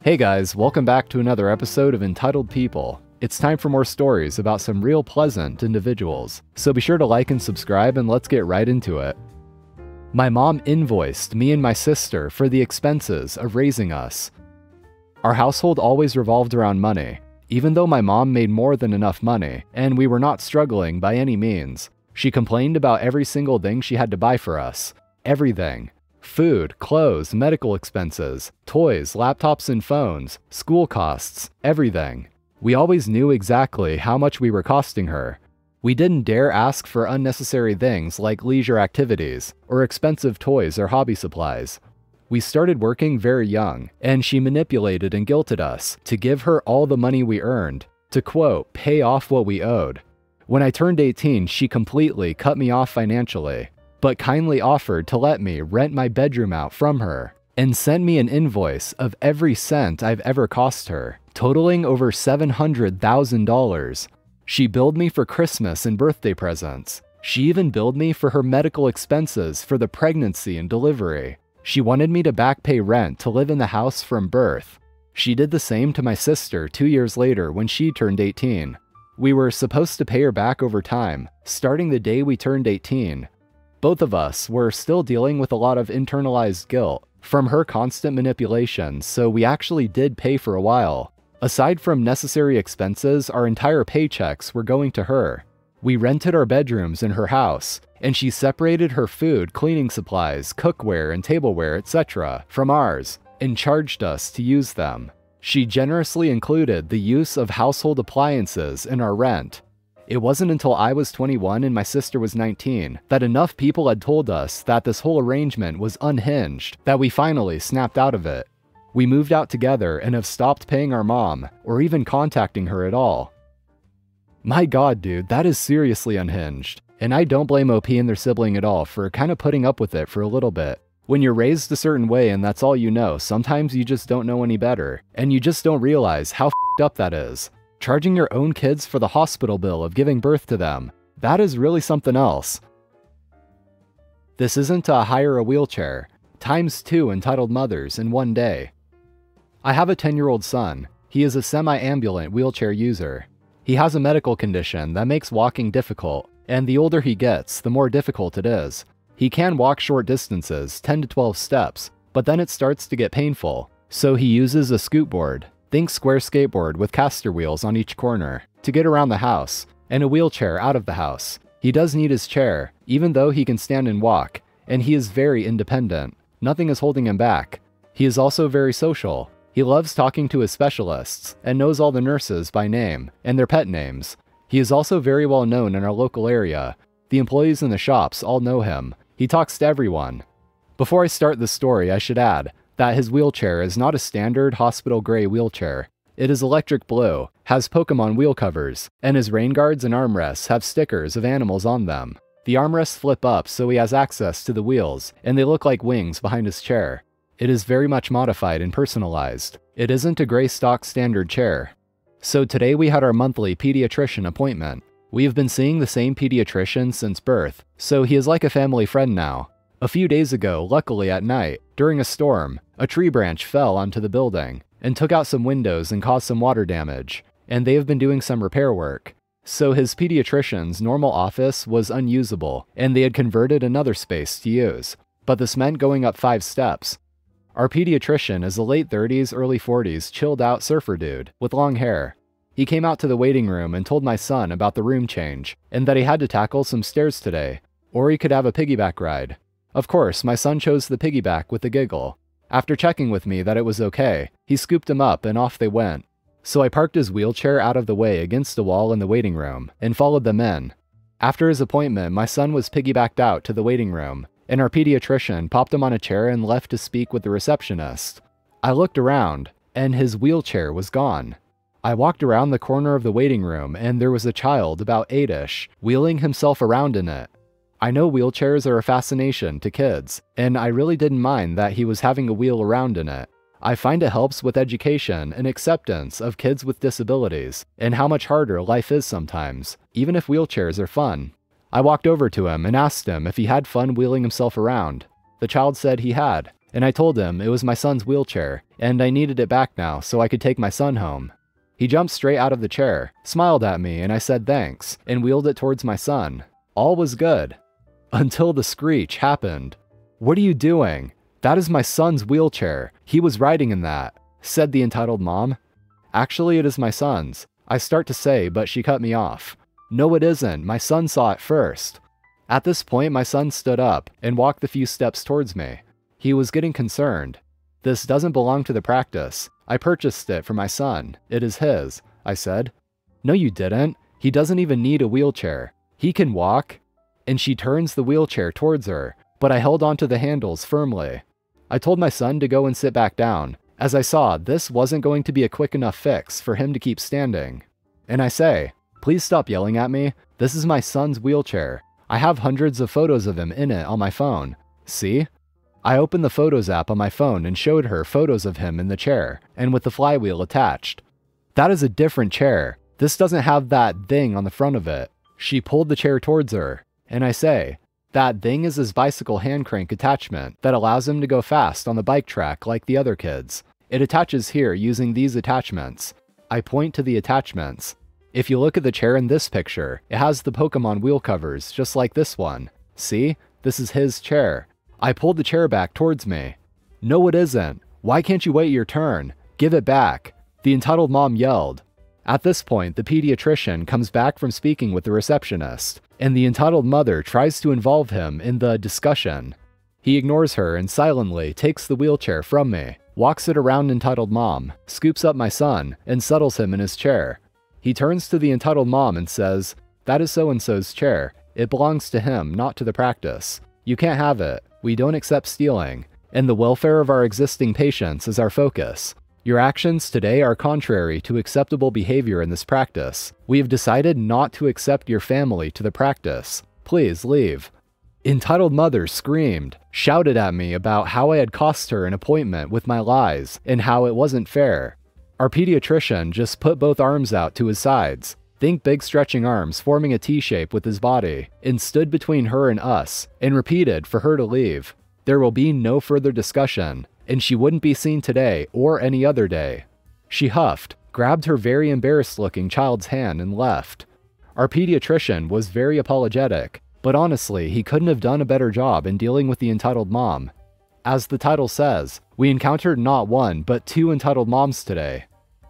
Hey guys, welcome back to another episode of Entitled People. It's time for more stories about some real pleasant individuals, so be sure to like and subscribe and let's get right into it. My mom invoiced me and my sister for the expenses of raising us. Our household always revolved around money. Even though my mom made more than enough money, and we were not struggling by any means, she complained about every single thing she had to buy for us. Everything. Food, clothes, medical expenses, toys, laptops and phones, school costs, everything. We always knew exactly how much we were costing her. We didn't dare ask for unnecessary things like leisure activities, or expensive toys or hobby supplies. We started working very young, and she manipulated and guilted us to give her all the money we earned, to quote, pay off what we owed. When I turned 18, she completely cut me off financially, but kindly offered to let me rent my bedroom out from her, and sent me an invoice of every cent I've ever cost her, totaling over $700,000. She billed me for Christmas and birthday presents. She even billed me for her medical expenses for the pregnancy and delivery. She wanted me to back pay rent to live in the house from birth. She did the same to my sister 2 years later when she turned 18. We were supposed to pay her back over time, starting the day we turned 18. Both of us were still dealing with a lot of internalized guilt from her constant manipulation, so we actually did pay for a while. Aside from necessary expenses, our entire paychecks were going to her. We rented our bedrooms in her house, and she separated her food, cleaning supplies, cookware, and tableware, etc. from ours, and charged us to use them. She generously included the use of household appliances in our rent. It wasn't until I was 21 and my sister was 19 that enough people had told us that this whole arrangement was unhinged that we finally snapped out of it. We moved out together and have stopped paying our mom, or even contacting her at all. My god, dude, that is seriously unhinged. And I don't blame OP and their sibling at all for kind of putting up with it for a little bit. When you're raised a certain way and that's all you know, sometimes you just don't know any better, and you just don't realize how f***ed up that is. Charging your own kids for the hospital bill of giving birth to them, that is really something else. This isn't to hire a wheelchair, times 2 entitled mothers in one day. I have a 10-year-old son. He is a semi-ambulant wheelchair user. He has a medical condition that makes walking difficult, and the older he gets, the more difficult it is. He can walk short distances, 10 to 12 steps, but then it starts to get painful, so he uses a scoot board, think square skateboard with caster wheels on each corner, to get around the house, and a wheelchair out of the house. He does need his chair, even though he can stand and walk, and he is very independent. Nothing is holding him back. He is also very social. He loves talking to his specialists, and knows all the nurses by name, and their pet names. He is also very well known in our local area. The employees in the shops all know him. He talks to everyone. Before I start this story, I should add that his wheelchair is not a standard hospital gray wheelchair. It is electric blue, has Pokemon wheel covers, and his rain guards and armrests have stickers of animals on them. The armrests flip up so he has access to the wheels, and they look like wings behind his chair. It is very much modified and personalized. It isn't a gray stock standard chair. So today we had our monthly pediatrician appointment. We have been seeing the same pediatrician since birth, so he is like a family friend now. A few days ago, luckily at night, during a storm, a tree branch fell onto the building and took out some windows and caused some water damage, and they have been doing some repair work. So his pediatrician's normal office was unusable, and they had converted another space to use, but this meant going up 5 steps. Our pediatrician is a late 30s, early 40s chilled out surfer dude with long hair. He came out to the waiting room and told my son about the room change, and that he had to tackle some stairs today, or he could have a piggyback ride. Of course, my son chose the piggyback with a giggle. After checking with me that it was okay, he scooped him up and off they went. So I parked his wheelchair out of the way against a wall in the waiting room and followed them in. After his appointment, my son was piggybacked out to the waiting room, and our pediatrician popped him on a chair and left to speak with the receptionist. I looked around, and his wheelchair was gone. I walked around the corner of the waiting room, and there was a child about 8-ish, wheeling himself around in it. I know wheelchairs are a fascination to kids, and I really didn't mind that he was having a wheel around in it. I find it helps with education and acceptance of kids with disabilities, and how much harder life is sometimes, even if wheelchairs are fun. I walked over to him and asked him if he had fun wheeling himself around. The child said he had, and I told him it was my son's wheelchair, and I needed it back now so I could take my son home. He jumped straight out of the chair, smiled at me, and I said thanks, and wheeled it towards my son. All was good. Until the screech happened. "What are you doing? That is my son's wheelchair. He was riding in that," said the entitled mom. "Actually, it is my son's," I start to say, but she cut me off. "No, it isn't. My son saw it first." At this point, my son stood up and walked a few steps towards me. He was getting concerned. "This doesn't belong to the practice. I purchased it for my son. It is his," I said. "No, you didn't. He doesn't even need a wheelchair. He can walk." And she turns the wheelchair towards her, but I held onto the handles firmly. I told my son to go and sit back down, as I saw this wasn't going to be a quick enough fix for him to keep standing. And I say, "Please stop yelling at me. This is my son's wheelchair. I have hundreds of photos of him in it on my phone. See?" I opened the Photos app on my phone and showed her photos of him in the chair, and with the flywheel attached. "That is a different chair. This doesn't have that thing on the front of it." She pulled the chair towards her, and I say, "That thing is his bicycle hand crank attachment that allows him to go fast on the bike track like the other kids. It attaches here using these attachments." I point to the attachments. If you look at the chair in this picture, it has the Pokemon wheel covers just like this one. See? This is his chair. I pulled the chair back towards me. "No, it isn't. Why can't you wait your turn? Give it back," the entitled mom yelled. At this point, the pediatrician comes back from speaking with the receptionist, and the entitled mother tries to involve him in the discussion. He ignores her and silently takes the wheelchair from me, walks it around entitled mom, scoops up my son, and settles him in his chair. He turns to the entitled mom and says, "That is so-and-so's chair. It belongs to him, not to the practice. You can't have it. We don't accept stealing, and the welfare of our existing patients is our focus. Your actions today are contrary to acceptable behavior in this practice. We have decided not to accept your family to the practice. Please leave." Entitled mother screamed, shouted at me about how I had cost her an appointment with my lies and how it wasn't fair. Our pediatrician just put both arms out to his sides, think big stretching arms forming a T-shape with his body, and stood between her and us, and repeated for her to leave. There will be no further discussion, and she wouldn't be seen today or any other day. She huffed, grabbed her very embarrassed-looking child's hand and left. Our pediatrician was very apologetic, but honestly, he couldn't have done a better job in dealing with the entitled mom. As the title says, we encountered not one, but two entitled moms today.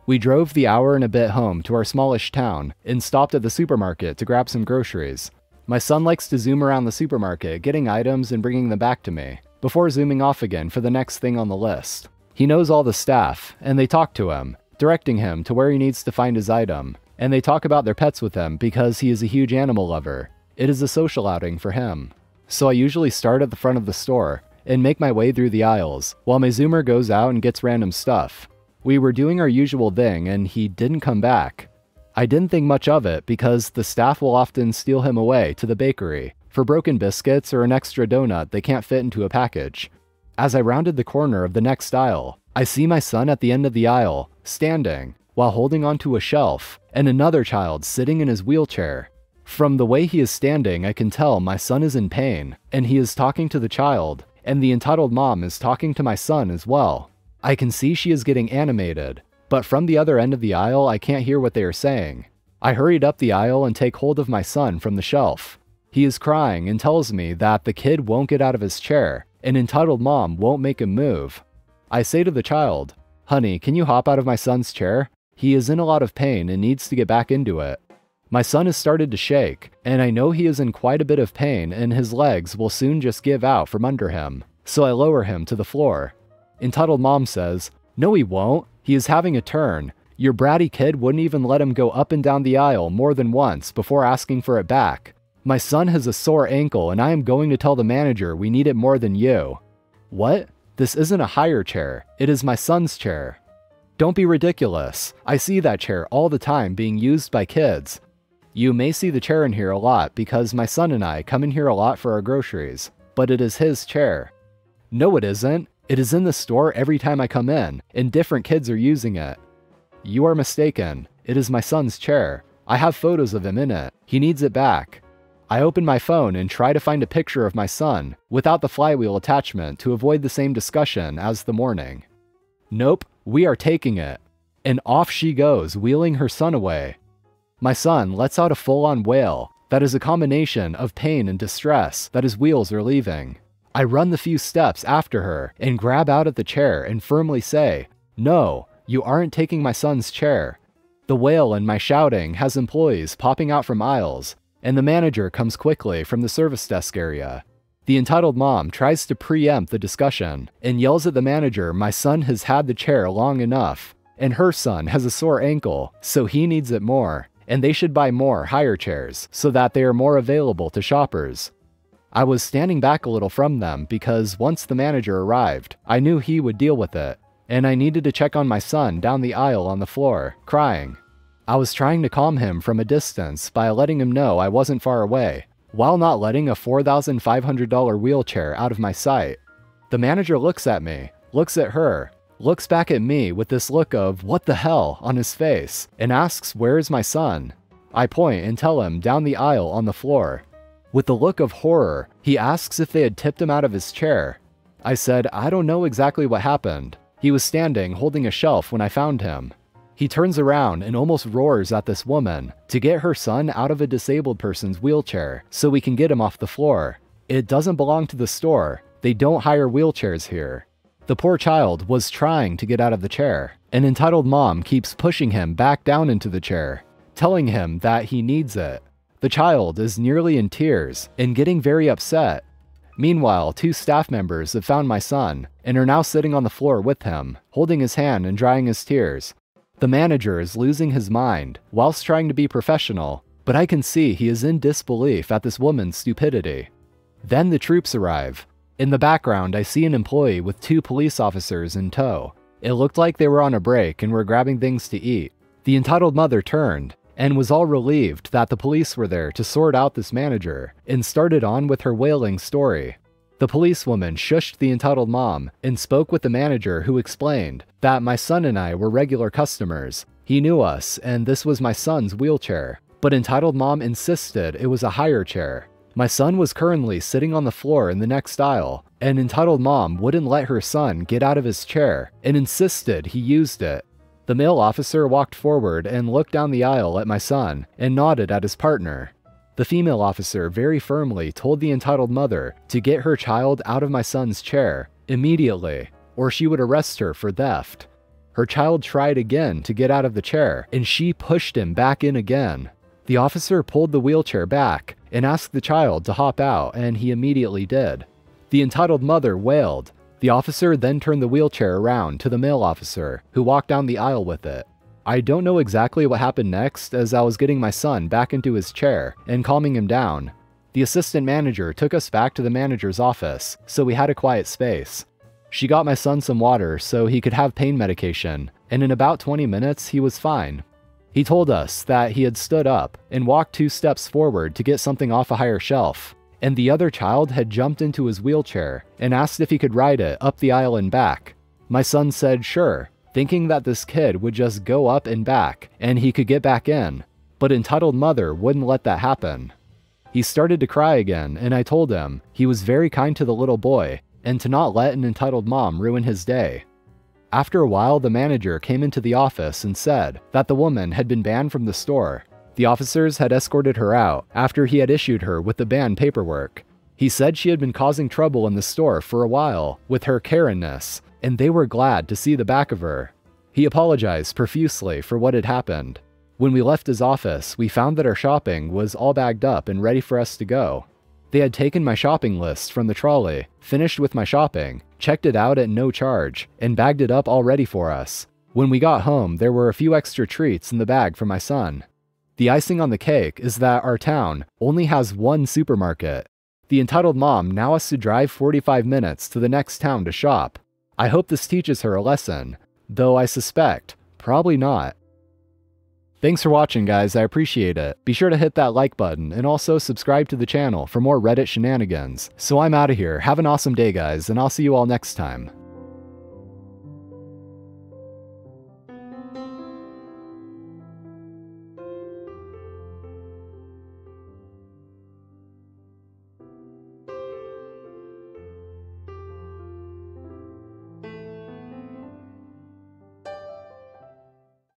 We drove the hour and a bit home to our smallish town and stopped at the supermarket to grab some groceries. My son likes to zoom around the supermarket, getting items and bringing them back to me, before zooming off again for the next thing on the list. He knows all the staff, and they talk to him, directing him to where he needs to find his item, and they talk about their pets with him because he is a huge animal lover. It is a social outing for him. So I usually start at the front of the store and make my way through the aisles, while my zoomer goes out and gets random stuff. We were doing our usual thing, and he didn't come back. I didn't think much of it because the staff will often steal him away to the bakery for broken biscuits or an extra donut they can't fit into a package. As I rounded the corner of the next aisle, I see my son at the end of the aisle, standing, while holding onto a shelf, and another child sitting in his wheelchair. From the way he is standing, I can tell my son is in pain, and he is talking to the child, and the entitled mom is talking to my son as well. I can see she is getting animated, but from the other end of the aisle, I can't hear what they are saying. I hurried up the aisle and take hold of my son from the shelf. He is crying and tells me that the kid won't get out of his chair, and entitled mom won't make him move. I say to the child, "Honey, can you hop out of my son's chair? He is in a lot of pain and needs to get back into it." My son has started to shake, and I know he is in quite a bit of pain and his legs will soon just give out from under him, so I lower him to the floor. Entitled mom says, "No, he won't. He is having a turn. Your bratty kid wouldn't even let him go up and down the aisle more than once before asking for it back. My son has a sore ankle and I am going to tell the manager we need it more than you." What? This isn't a hire chair. It is my son's chair. Don't be ridiculous. I see that chair all the time being used by kids. You may see the chair in here a lot because my son and I come in here a lot for our groceries, but it is his chair. No, it isn't. It is in the store every time I come in, and different kids are using it. You are mistaken. It is my son's chair. I have photos of him in it. He needs it back. I open my phone and try to find a picture of my son without the flywheel attachment to avoid the same discussion as the morning. Nope, we are taking it. And off she goes, wheeling her son away. My son lets out a full-on wail that is a combination of pain and distress that his wheels are leaving. I run the few steps after her and grab out at the chair and firmly say, "No, you aren't taking my son's chair." The wail and my shouting has employees popping out from aisles, and the manager comes quickly from the service desk area. The entitled mom tries to preempt the discussion and yells at the manager my son has had the chair long enough, and her son has a sore ankle, so he needs it more, and they should buy more higher chairs so that they are more available to shoppers. I was standing back a little from them because once the manager arrived, I knew he would deal with it, and I needed to check on my son down the aisle on the floor, crying. I was trying to calm him from a distance by letting him know I wasn't far away, while not letting a $4,500 wheelchair out of my sight. The manager looks at me, looks at her, looks back at me with this look of "what the hell" on his face, and asks where is my son. I point and tell him down the aisle on the floor. With a look of horror, he asks if they had tipped him out of his chair. I said, "I don't know exactly what happened. He was standing holding a shelf when I found him." He turns around and almost roars at this woman to get her son out of a disabled person's wheelchair so we can get him off the floor. It doesn't belong to the store. They don't hire wheelchairs here. The poor child was trying to get out of the chair. An entitled mom keeps pushing him back down into the chair, telling him that he needs it. The child is nearly in tears and getting very upset. Meanwhile, 2 staff members have found my son and are now sitting on the floor with him, holding his hand and drying his tears. The manager is losing his mind whilst trying to be professional, but I can see he is in disbelief at this woman's stupidity. Then the troops arrive. In the background, I see an employee with 2 police officers in tow. It looked like they were on a break and were grabbing things to eat. The entitled mother turned and was all relieved that the police were there to sort out this manager, and started on with her wailing story. The policewoman shushed the entitled mom and spoke with the manager, who explained that my son and I were regular customers. He knew us and this was my son's wheelchair, but entitled mom insisted it was a higher chair. My son was currently sitting on the floor in the next aisle, and entitled mom wouldn't let her son get out of his chair and insisted he used it. The male officer walked forward and looked down the aisle at my son and nodded at his partner. The female officer very firmly told the entitled mother to get her child out of my son's chair immediately, or she would arrest her for theft. Her child tried again to get out of the chair, and she pushed him back in again. The officer pulled the wheelchair back and asked the child to hop out, and he immediately did. The entitled mother wailed. The officer then turned the wheelchair around to the male officer, who walked down the aisle with it. I don't know exactly what happened next, as I was getting my son back into his chair and calming him down. The assistant manager took us back to the manager's office, so we had a quiet space. She got my son some water so he could have pain medication, and in about 20 minutes he was fine. He told us that he had stood up and walked 2 steps forward to get something off a higher shelf, and the other child had jumped into his wheelchair and asked if he could ride it up the aisle and back. My son said sure, thinking that this kid would just go up and back and he could get back in, but entitled mother wouldn't let that happen. He started to cry again, and I told him he was very kind to the little boy and to not let an entitled mom ruin his day. After a while, the manager came into the office and said that the woman had been banned from the store. The officers had escorted her out after he had issued her with the ban paperwork. He said she had been causing trouble in the store for a while with her Karen-ness, and they were glad to see the back of her. He apologized profusely for what had happened. When we left his office, we found that our shopping was all bagged up and ready for us to go. They had taken my shopping list from the trolley, finished with my shopping, checked it out at no charge, and bagged it up all ready for us. When we got home, there were a few extra treats in the bag for my son. The icing on the cake is that our town only has 1 supermarket. The entitled mom now has to drive 45 minutes to the next town to shop. I hope this teaches her a lesson, though I suspect probably not. Thanks for watching, guys. I appreciate it. Be sure to hit that like button and also subscribe to the channel for more Reddit shenanigans. So I'm out of here. Have an awesome day, guys, and I'll see you all next time.